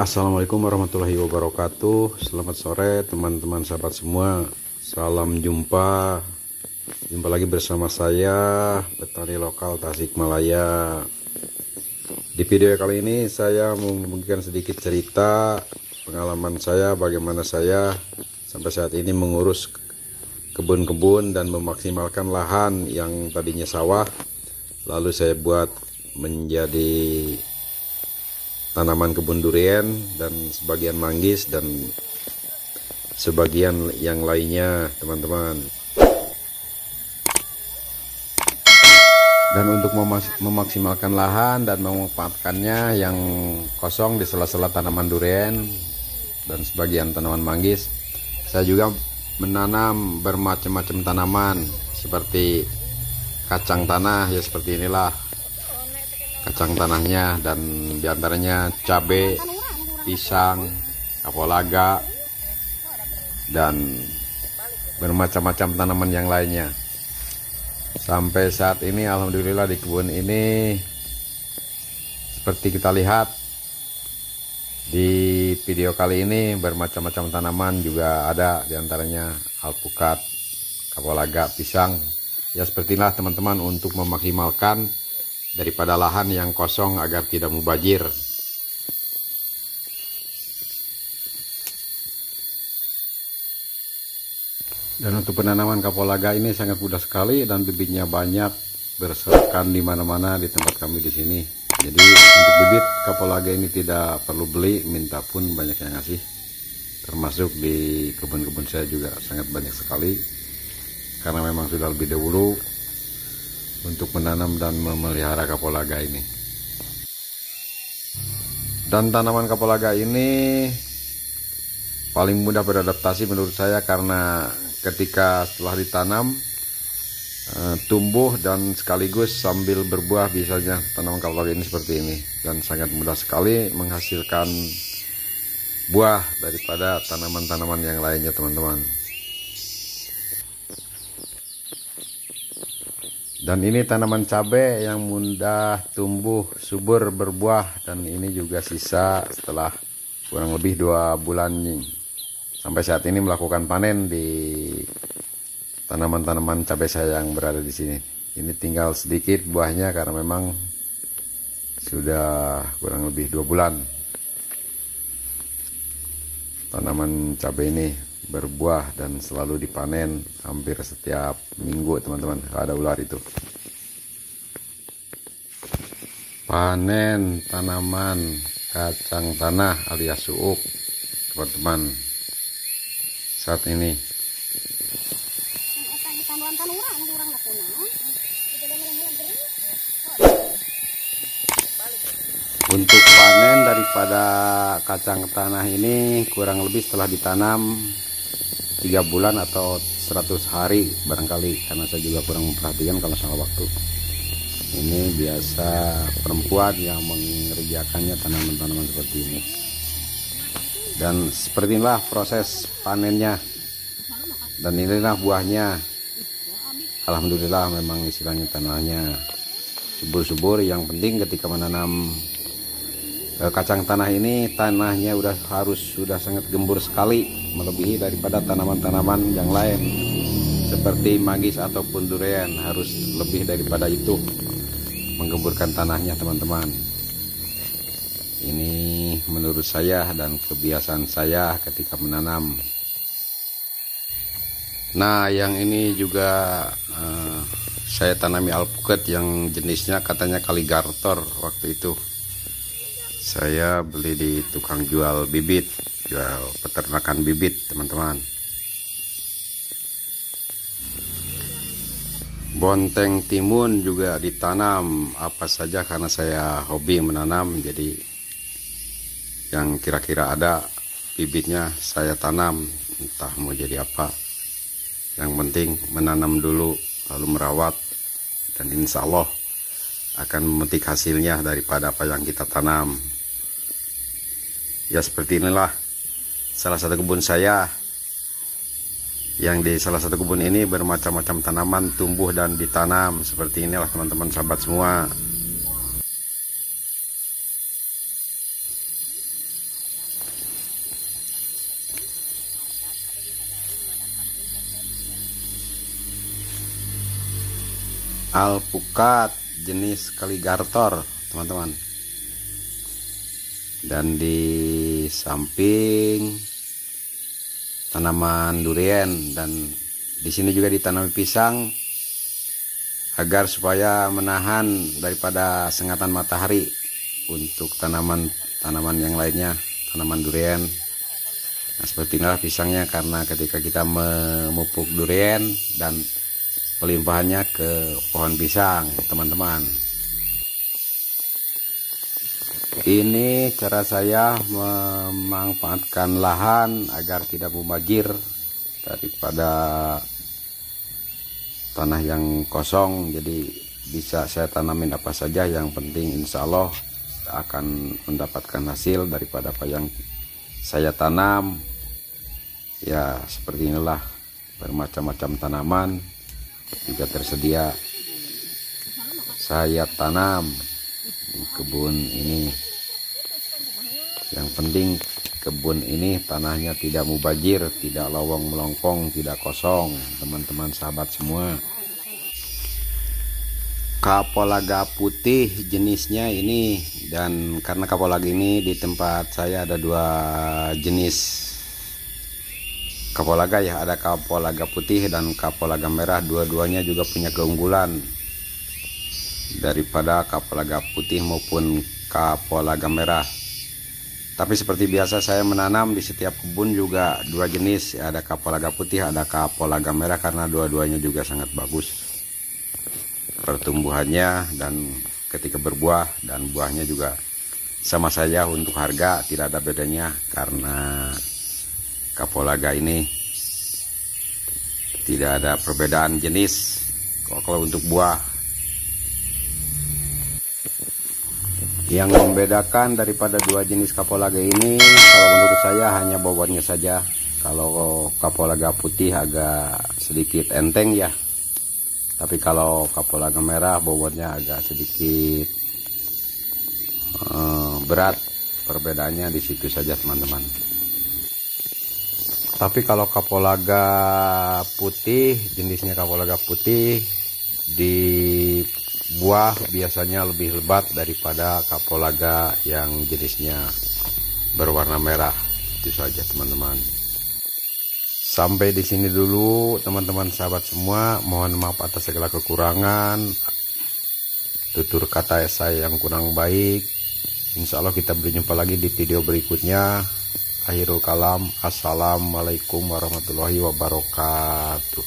Assalamualaikum warahmatullahi wabarakatuh. Selamat sore teman-teman sahabat semua. Salam jumpa. Jumpa lagi bersama saya, petani lokal Tasikmalaya. Di video kali ini saya mau membagikan sedikit cerita pengalaman saya, bagaimana saya sampai saat ini mengurus kebun-kebun dan memaksimalkan lahan yang tadinya sawah, lalu saya buat menjadi tanaman kebun durian dan sebagian manggis dan sebagian yang lainnya, teman-teman. Dan untuk memaksimalkan lahan dan memanfaatkannya yang kosong di sela-sela tanaman durian dan sebagian tanaman manggis, saya juga menanam bermacam-macam tanaman seperti kacang tanah, ya seperti inilah kacang tanahnya, dan diantaranya cabai, pisang, kapulaga, dan bermacam-macam tanaman yang lainnya. Sampai saat ini alhamdulillah di kebun ini seperti kita lihat di video kali ini, bermacam-macam tanaman juga ada, diantaranya alpukat, kapulaga, pisang. Ya seperti inilah teman-teman, untuk memaksimalkan daripada lahan yang kosong agar tidak mubazir. Dan untuk penanaman kapulaga ini sangat mudah sekali dan bibitnya banyak berserakan di mana-mana di tempat kami di sini. Jadi untuk bibit kapulaga ini tidak perlu beli, minta pun banyak yang ngasih. Termasuk di kebun-kebun saya juga sangat banyak sekali, karena memang sudah lebih dahulu untuk menanam dan memelihara kapulaga ini. Dan tanaman kapulaga ini paling mudah beradaptasi menurut saya, karena ketika setelah ditanam tumbuh dan sekaligus sambil berbuah, biasanya tanaman kapulaga ini seperti ini, dan sangat mudah sekali menghasilkan buah daripada tanaman-tanaman yang lainnya, teman-teman. Dan ini tanaman cabai yang mudah tumbuh, subur, berbuah, dan ini juga sisa setelah kurang lebih 2 bulan sampai saat ini melakukan panen di tanaman-tanaman cabai saya yang berada di sini. Ini tinggal sedikit buahnya karena memang sudah kurang lebih 2 bulan tanaman cabai ini berbuah dan selalu dipanen hampir setiap minggu, teman-teman. Ada ular itu. Panen tanaman kacang tanah alias suuk, teman-teman, saat ini. Untuk panen daripada kacang tanah ini kurang lebih setelah ditanam 3 bulan atau 100 hari barangkali, karena saya juga kurang memperhatikan kalau soal waktu. Ini biasa perempuan yang mengerjakannya tanaman-tanaman seperti ini. Dan seperti inilah proses panennya. Dan inilah buahnya. Alhamdulillah memang istilahnya tanahnya subur-subur. Yang penting ketika menanam kacang tanah ini, tanahnya sudah sangat gembur sekali, melebihi daripada tanaman-tanaman yang lain seperti manggis ataupun durian. Harus lebih daripada itu menggemburkan tanahnya, teman-teman. Ini menurut saya dan kebiasaan saya ketika menanam. Nah, yang ini juga saya tanami alpukat yang jenisnya katanya kaligartor. Waktu itu saya beli di tukang jual bibit, jual peternakan bibit, teman-teman. Bonteng timun juga ditanam apa saja, karena saya hobi menanam. Jadi yang kira-kira ada bibitnya saya tanam, entah mau jadi apa. Yang penting menanam dulu, lalu merawat, dan insya Allah akan memetik hasilnya daripada apa yang kita tanam. Ya seperti inilah salah satu kebun saya, yang di salah satu kebun ini bermacam-macam tanaman tumbuh dan ditanam. Seperti inilah teman-teman sahabat semua. alpukat jenis kaligartor, teman-teman. Dan di samping tanaman durian, dan di sini juga ditanami pisang agar supaya menahan daripada sengatan matahari untuk tanaman yang lainnya, tanaman durian. Nah, seperti inilah pisangnya, karena ketika kita memupuk durian dan pelimpahannya ke pohon pisang, teman-teman. Ini cara saya memanfaatkan lahan agar tidak mubazir daripada tanah yang kosong. Jadi bisa saya tanamin apa saja, yang penting insya Allah akan mendapatkan hasil daripada apa yang saya tanam. Ya, seperti inilah, bermacam-macam tanaman juga tersedia saya tanam di kebun ini. Yang penting kebun ini tanahnya tidak mubazir, tidak lowong melongkong, tidak kosong, teman-teman sahabat semua. Kapulaga putih jenisnya ini, dan karena kapulaga ini di tempat saya ada dua jenis kapulaga ya, ada kapulaga putih dan kapulaga merah. Dua-duanya juga punya keunggulan daripada kapulaga putih maupun kapulaga merah. Tapi seperti biasa saya menanam di setiap kebun juga dua jenis, ada kapulaga putih, ada kapulaga merah, karena dua-duanya juga sangat bagus pertumbuhannya, dan ketika berbuah dan buahnya juga sama saja untuk harga, tidak ada bedanya, karena kapulaga ini tidak ada perbedaan jenis kalau untuk buah. Yang membedakan daripada dua jenis kapulaga ini, kalau menurut saya hanya bobotnya saja. Kalau kapulaga putih agak sedikit enteng ya, tapi kalau kapulaga merah bobotnya agak sedikit berat. Perbedaannya di situ saja, teman-teman. Tapi kalau kapulaga putih, jenisnya kapulaga putih, di buah biasanya lebih lebat daripada kapulaga yang jenisnya berwarna merah. Itu saja, teman-teman. Sampai di sini dulu, teman-teman sahabat semua. Mohon maaf atas segala kekurangan, tutur kata saya yang kurang baik. Insya Allah kita berjumpa lagi di video berikutnya. Akhirul kalam, assalamualaikum warahmatullahi wabarakatuh.